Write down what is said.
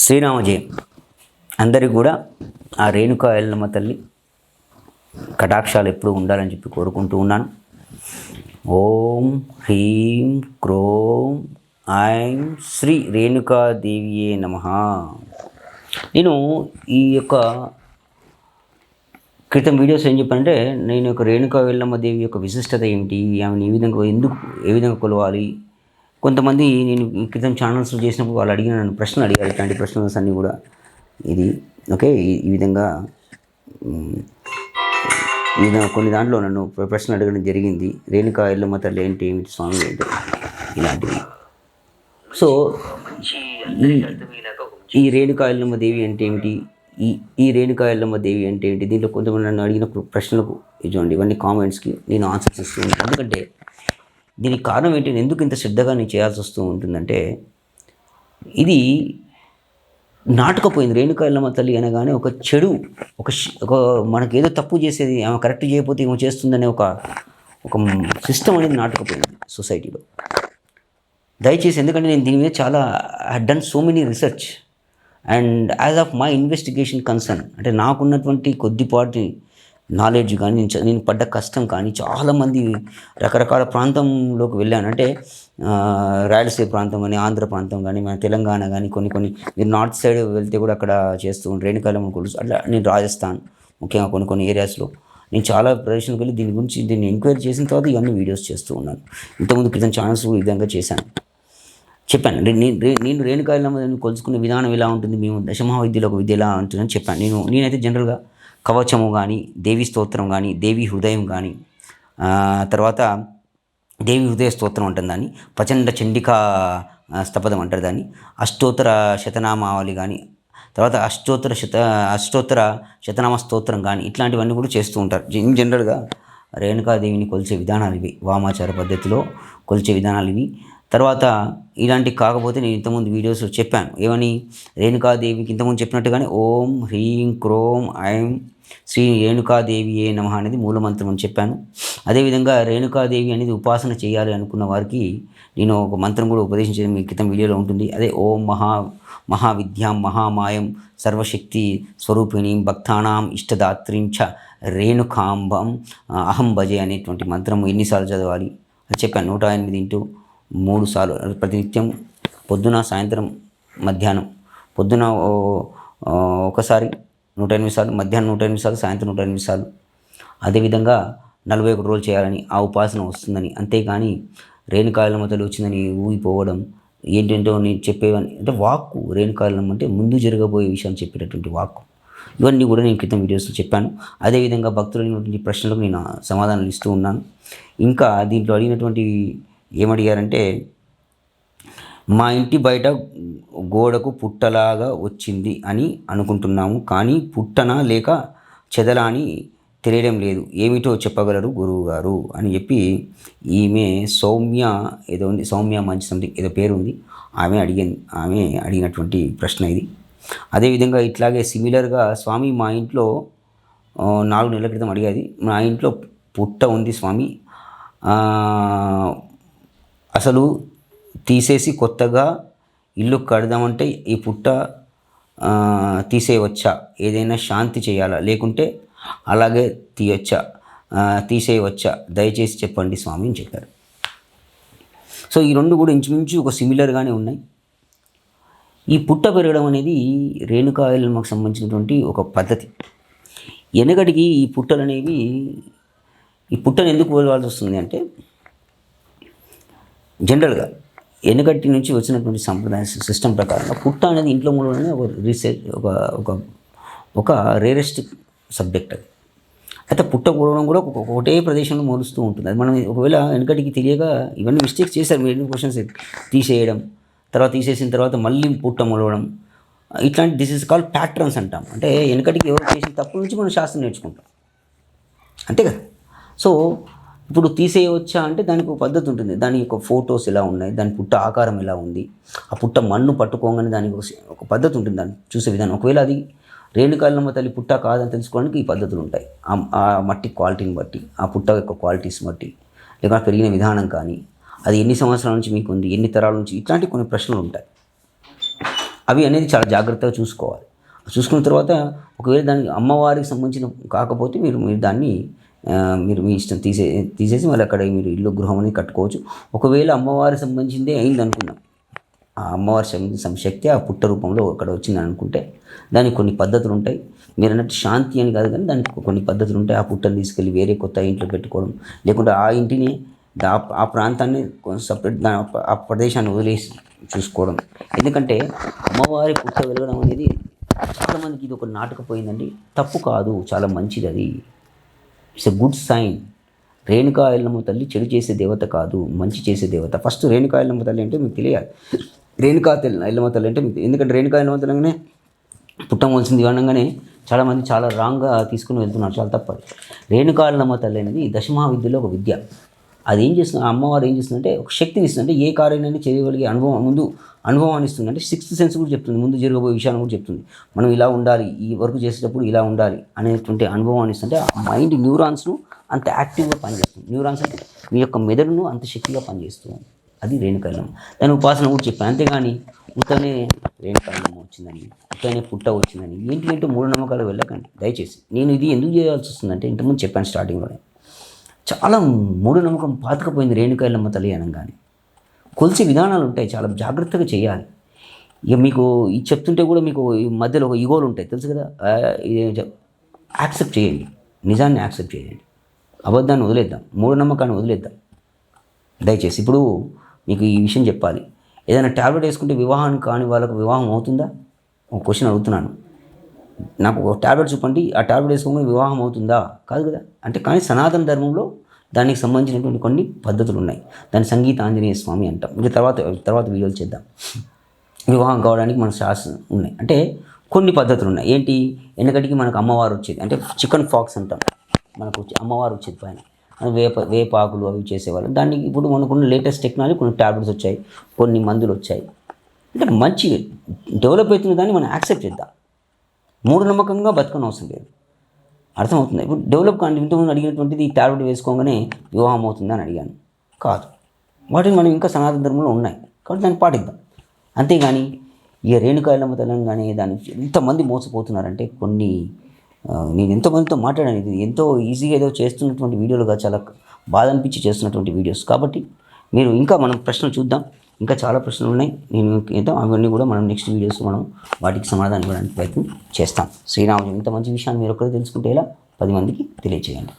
శ్రీరామజయం అందరికీ కూడా ఆ రేణుకా ఎల్లమ్మ తల్లి కటాక్షాలు ఎప్పుడూ ఉండాలని చెప్పి కోరుకుంటూ ఉన్నాను. ఓం హ్రీం క్రోం ఐం శ్రీ రేణుకాదేవియే నమః. నేను ఈ యొక్క క్రితం వీడియోస్ ఏం చెప్పానంటే, నేను యొక్క రేణుకా ఎల్లమ్మ దేవి యొక్క విశిష్టత ఏమిటి, ఆమెను ఏ విధంగా కొలవాలి. కొంతమంది నేను క్రితం ఛానల్స్ చేసినప్పుడు వాళ్ళు నన్ను ప్రశ్నలు అడిగారు. ఇట్లాంటి ప్రశ్నలు అన్నీ కూడా ఇది ఓకే ఈ విధంగా కొన్ని దాంట్లో నన్ను ప్రశ్నలు అడగడం జరిగింది. రేణుకా ఎల్లమ్మ తల్లి ఏంటి, ఏమిటి స్వామి ఏంటి, ఇలాంటివి. సో ఈ రేణుకా ఎల్లమ్మ దేవి అంటే ఏమిటి, ఈ రేణుకా ఎల్లమ్మ దేవి అంటే ఏంటి, దీంట్లో కొంతమంది నన్ను అడిగిన ప్రశ్నలకు చూడండి, ఇవన్నీ కామెంట్స్కి నేను ఆన్సర్స్ ఇస్తూ ఉంటాను. ఎందుకంటే దీనికి కారణం ఏంటి, ఎందుకు ఇంత శ్రద్ధగా నేను చేయాల్సి వస్తూ ఉంటుందంటే, ఇది నాటుకపోయింది. రేణుకా ఎల్లమ్మ తల్లి అనగానే ఒక చెడు, ఒక మనకేదో తప్పు చేసేది, ఆమె కరెక్ట్ చేయకపోతే ఏమో చేస్తుందనే ఒక సిస్టమ్ అనేది నాటుకపోయింది సొసైటీలో. దయచేసి, ఎందుకంటే నేను దీని మీద చాలా I done so many research and as of my investigation concern, అంటే నాకున్నటువంటి కొద్దిపాటి నాలెడ్జ్ కానీ, నేను పడ్డ కష్టం కానీ, చాలామంది రకరకాల ప్రాంతంలోకి వెళ్ళాను. అంటే రాయలసీమ ప్రాంతం కానీ, ఆంధ్ర ప్రాంతం కానీ, మన తెలంగాణ కానీ, కొన్ని మీరు నార్త్ సైడ్ వెళ్తే కూడా అక్కడ చేస్తూ ఉంటారు రేణుకాయలమ్మ కొలుసు. అట్లా నేను రాజస్థాన్ ముఖ్యంగా కొన్ని ఏరియాస్లో నేను చాలా ప్రదేశాలకు వెళ్ళి దీన్ని ఎంక్వైరీ చేసిన తర్వాత ఇవన్నీ వీడియోస్ చేస్తూ ఉన్నాను. ఇంతకుముందు క్రితం ఛానల్స్ ఈ విధంగా చెప్పాను. నేను రేణుకాయలమ్మని కొలుసుకునే విధానం ఎలా ఉంటుంది, మేము దశమహావిద్యలో ఒక విద్య ఎలా ఉంటుందని చెప్పాను. నేనైతే జనరల్గా కవచము కానీ, దేవి స్తోత్రం కానీ, దేవి హృదయం కానీ, తర్వాత దేవి హృదయ స్తోత్రం అంటుంది దాన్ని, ప్రచండ చండికా స్తపదం అంటారు దాన్ని, అష్టోత్తర శతనామావళి కానీ, తర్వాత అష్టోత్తర శతనామ స్తోత్రం కానీ, ఇట్లాంటివన్నీ కూడా చేస్తూ ఉంటారు. జనరల్గా రేణుకాదేవిని కొలిచే విధానాలు ఇవి, వామాచార పద్ధతిలో కొలిచే విధానాలు ఇవి. తర్వాత ఇలాంటి కాకపోతే నేను ఇంతకుముందు వీడియోస్లో చెప్పాను, ఏమని, రేణుకాదేవికి ఇంతకుముందు చెప్పినట్టుగానే ఓం హ్రీం క్రోం ఐం శ్రీ రేణుకాదేవియే నమః అనేది మూలమంత్రం అని చెప్పాను. అదేవిధంగా రేణుకాదేవి అనేది ఉపాసన చేయాలి అనుకున్న వారికి నేను ఒక మంత్రం కూడా ఉపదేశించేది మీ క్రితం వీడియోలో ఉంటుంది. అదే ఓం మహావిద్యాం మహామాయం సర్వశక్తి స్వరూపిణీం భక్తానాం ఇష్టదాత్రీం చ రేణుకాంబం అహం భజే అనేటువంటి మంత్రం ఎన్నిసార్లు చదవాలి అని చెప్పాను. 108 ఇంటూ 3 సార్లు ప్రతినిత్యం, పొద్దున, సాయంత్రం, మధ్యాహ్నం. పొద్దున ఒకసారి 108 సార్లు, మధ్యాహ్నం 108 సార్లు, సాయంత్రం 108 సార్లు. అదేవిధంగా 41 రోజులు చేయాలని, ఆ ఉపాసన వస్తుందని. అంతేకాని రేణుకాయలమ్మ తల్లి వచ్చిందని ఊగిపోవడం, ఏంటంటో నేను చెప్పేవని అంటే వాక్కు. రేణుకాయలమ్మ అంటే ముందు జరగబోయే విషయాన్ని చెప్పేటటువంటి వాక్కు. ఇవన్నీ కూడా నేను క్రితం వీడియోస్లో చెప్పాను. అదేవిధంగా భక్తులు అడిగినటువంటి ప్రశ్నలకు నేను సమాధానాలు ఇస్తూ ఉన్నాను. ఇంకా దీంట్లో అడిగినటువంటి ఏమడిగారంటే, మా ఇంటి బయట గోడకు పుట్టలాగా వచ్చింది అని అనుకుంటున్నాము, కానీ పుట్టన లేక చెదలా అని తెలియడం లేదు, ఏమిటో చెప్పగలరు గురువుగారు అని చెప్పి ఈమె సౌమ్య ఏదో ఉంది, సౌమ్య మంచి సంథింగ్ ఏదో పేరు ఉంది, ఆమె అడిగినటువంటి ప్రశ్న ఇది. అదేవిధంగా ఇట్లాగే సిమిలర్గా, స్వామి మా ఇంట్లో 4 నెలల క్రితం అడిగేది, మా ఇంట్లో పుట్ట ఉంది స్వామి, అసలు తీసేసి కొత్తగా ఇల్లు కడదామంటే ఈ పుట్ట తీసేయవచ్చా, ఏదైనా శాంతి చేయాలా, లేకుంటే అలాగే తీసేయవచ్చా, దయచేసి చెప్పండి స్వామి అని చెప్పారు. సో ఈ రెండు కూడా ఇంచుమించు ఒక సిమిలర్గానే ఉన్నాయి. ఈ పుట్ట పెరగడం అనేది రేణుకా ఎల్లమ్మకు సంబంధించినటువంటి ఒక పద్ధతి. వెనకటికి ఈ పుట్టలు అనేవి, ఈ పుట్టను ఎందుకు పోవాల్సి వస్తుంది అంటే, జనరల్గా వెనకటి నుంచి వచ్చినటువంటి సంప్రదాయ సిస్టమ్ ప్రకారంగా పుట్ట అనేది ఇంట్లో మూలనే ఒక రీసెర్చ్ ఒక రేరెస్ట్ సబ్జెక్ట్ అది. అయితే పుట్ట కూడడం కూడా ఒకటే ప్రదేశంలో మోలుస్తూ ఉంటుంది. అది మనం ఒకవేళ వెనకటికి తెలియక ఇవన్నీ మిస్టేక్స్ చేశారు. మీరు ఎన్ని క్వశ్చన్స్ తీసేయడం, తర్వాత తీసేసిన తర్వాత మళ్ళీ పుట్ట మొలవడం, ఇట్లాంటి దిస్ ఇస్ కాల్డ్ ప్యాటర్న్స్ అంటాం. అంటే వెనకటికి ఎవరు చేసిన తప్పు నుంచి మనం శాస్త్రం నేర్చుకుంటాం, అంతే కదా. సో ఇప్పుడు తీసేయవచ్చా అంటే దానికి ఒక పద్ధతి ఉంటుంది. దాని యొక్క ఫొటోస్ ఎలా ఉన్నాయి, దాని పుట్ట ఆకారం ఎలా ఉంది, ఆ పుట్ట మన్ను పట్టుకోగానే దానికి ఒక పద్ధతి ఉంటుంది, దాన్ని చూసే విధానం. ఒకవేళ అది రేణుకాయలమ్మ తల్లి పుట్ట కాదని తెలుసుకోవడానికి ఈ పద్ధతులు ఉంటాయి. ఆ మట్టి క్వాలిటీని బట్టి, ఆ పుట్ట యొక్క క్వాలిటీస్ బట్టి, లేకపోతే పెరిగిన విధానం కానీ, అది ఎన్ని సంవత్సరాల నుంచి మీకు ఉంది, ఎన్ని తరాల నుంచి, ఇట్లాంటి కొన్ని ప్రశ్నలు ఉంటాయి. అవి అనేది చాలా జాగ్రత్తగా చూసుకోవాలి. చూసుకున్న తర్వాత ఒకవేళ దానికి అమ్మవారికి సంబంధించిన కాకపోతే మీరు మీరు దాన్ని మీరు మీ ఇష్టం తీసేసి మళ్ళీ అక్కడ మీరు ఇల్లు గృహం అనేది కట్టుకోవచ్చు. ఒకవేళ అమ్మవారికి సంబంధించిందే అయింది అనుకున్నాం, ఆ అమ్మవారి శక్తి ఆ పుట్ట రూపంలో అక్కడ వచ్చిందని అనుకుంటే దానికి కొన్ని పద్ధతులు ఉంటాయి. మీరు అన్నట్టు శాంతి అని కాదు, కానీ దానికి కొన్ని పద్ధతులు ఉంటాయి. ఆ పుట్టను తీసుకెళ్ళి వేరే కొత్త ఇంట్లో పెట్టుకోవడం, లేకుంటే ఆ ఇంటిని ఆ ప్రాంతాన్ని సపరేట్ ఆ ప్రదేశాన్ని వదిలేసి చూసుకోవడం. ఎందుకంటే అమ్మవారి పుట్ట వెలగడం అనేది చాలామందికి ఇది ఒక నాటకపోయిందండి. తప్పు కాదు, చాలా మంచిది. అది it's a good sign. Renuka Yellamma తల్లి చెడు చేసే దేవత కాదు, మంచి చేసే దేవత. ఫస్ట్ రేణుకా ఎల్లమ్మ తల్లి అంటే మీకు తెలియాలి. రేణుకా ఎల్లమ్మ తల్లి అంటే మీకు, ఎందుకంటే రేణుకా ఎల్లమ్మ తల్లి అనగానే పుట్టవలసింది అనగానే చాలామంది చాలా రాంగ్గా తీసుకుని వెళ్తున్నారు, చాలా తప్పదు. రేణుకా ఎల్లమ్మ తల్లి అనేది దశమహావిద్యలో ఒక విద్య. అది ఏం చేస్తుంది, అమ్మవారు ఏం చేస్తుందంటే ఒక శక్తిని ఇస్తుంది. అంటే ఏ కార్యాన్ని చేయగలిగే అనుభవాన్ని ఇస్తుంది. అంటే సిక్స్త్ సెన్స్ కూడా చెప్తుంది, ముందు జరగబోయే విషయాన్ని కూడా చెప్తుంది. మనం ఇలా ఉండాలి, ఈ వర్క్ చేసేటప్పుడు ఇలా ఉండాలి అనేటువంటి అనుభవాన్ని ఇస్తుంటే ఆ మైండ్ న్యూరాన్స్ను అంత యాక్టివ్గా పనిచేస్తుంది. న్యూరాన్స్ అంటే మీ యొక్క మెదడును అంత శక్తిగా పనిచేస్తుంది. అది రేణుకా ఎల్లమ్మ. దాని ఉపాసన కూడా చెప్పాను. అంతేగాని ఉత్తనే రేణుకా ఎల్లమ్మ వచ్చిందని, ఉత్తనే పుట్ట వచ్చిందని ఏంటంటే మూఢనమ్మకాలు వెళ్ళకండి దయచేసి. నేను ఇది ఎందుకు చేయాల్సి వస్తుందంటే ఇంతకుముందు చెప్పాను స్టార్టింగ్లోనే, చాలా మూఢనమ్మకం పాతుకపోయింది రేణుకా ఎల్లమ్మ తల్లి అనగానే. కొలిసే విధానాలు ఉంటాయి, చాలా జాగ్రత్తగా చేయాలి. ఇక మీకు ఇది చెప్తుంటే కూడా మీకు ఈ మధ్యలో ఒక ఈగోలు ఉంటాయి, తెలుసు కదా. యాక్సెప్ట్ చేయండి, నిజాన్ని యాక్సెప్ట్ చేయండి, అబద్ధాన్ని వదిలేద్దాం, మూఢనమ్మకాన్ని వదిలేద్దాం దయచేసి. ఇప్పుడు మీకు ఈ విషయం చెప్పాలి. ఏదైనా ట్యాబ్లెట్ వేసుకుంటే వివాహం కాని వాళ్ళకు వివాహం అవుతుందా? ఒక క్వశ్చన్ అడుగుతున్నాను. నాకు ఒక ట్యాబ్లెట్ చూపండి, ఆ ట్యాబ్లెట్ వేసుకోగానే వివాహం అవుతుందా? కాదు కదా. అంటే కానీ సనాతన ధర్మంలో దానికి సంబంధించినటువంటి కొన్ని పద్ధతులు ఉన్నాయి. దాన్ని సంగీత ఆంజనేయ స్వామి అంటాం. ఇంకా తర్వాత వీడియోలు చేద్దాం. వివాహం కావడానికి మన శాస్త్రం ఉన్నాయి, అంటే కొన్ని పద్ధతులు ఉన్నాయి. ఏంటి, వెనకటికి మనకు అమ్మవారు వచ్చేది, అంటే చికెన్ ఫాక్స్ అంటాం, మనకు అమ్మవారు వచ్చేది పైన వేపాకులు అవి చేసేవాళ్ళు. దానికి ఇప్పుడు మనకున్న లేటెస్ట్ టెక్నాలజీ కొన్ని ట్యాబ్లెట్స్ వచ్చాయి, కొన్ని మందులు వచ్చాయి. అంటే మంచి డెవలప్ అవుతున్న దాన్ని మనం యాక్సెప్ట్ చేద్దాం. మూఢనమ్మకంగా బతకని అవసరం లేదు, అర్థమవుతుంది. ఇప్పుడు డెవలప్ కానీ ఇంతకుముందు అడిగినటువంటిది ఈ ట్యాబ్లెట్ వేసుకోగానే వివాహం అవుతుందని అడిగాను, కాదు. వాటిని మనం ఇంకా సనాతన ధర్మంలో ఉన్నాయి కాబట్టి దాన్ని పాటిద్దాం. అంతేగాని ఈ రేణుకా ఎల్లమ్మ తల్లిని కానీ దాన్ని ఎంతమంది మోసపోతున్నారంటే నేను ఎంతోమందితో మాట్లాడాను. ఇది ఎంతో ఈజీగా ఏదో చేస్తున్నటువంటి వీడియోలుగా చాలా బాధ అనిపించి చేస్తున్నటువంటి వీడియోస్. కాబట్టి మీరు ఇంకా మనం ప్రశ్నలు చూద్దాం, ఇంకా చాలా ప్రశ్నలు ఉన్నాయి. అవన్నీ కూడా మనం నెక్స్ట్ వీడియోస్లో మనం వాటికి సమాధానం ఇవ్వడానికి ప్రయత్నం చేస్తాం. శ్రీరాముడు ఇంత మంచి విషయాన్ని మీరు ఒక్కరు తెలుసుకుంటే ఎలా 10 మందికి తెలియచేయండి.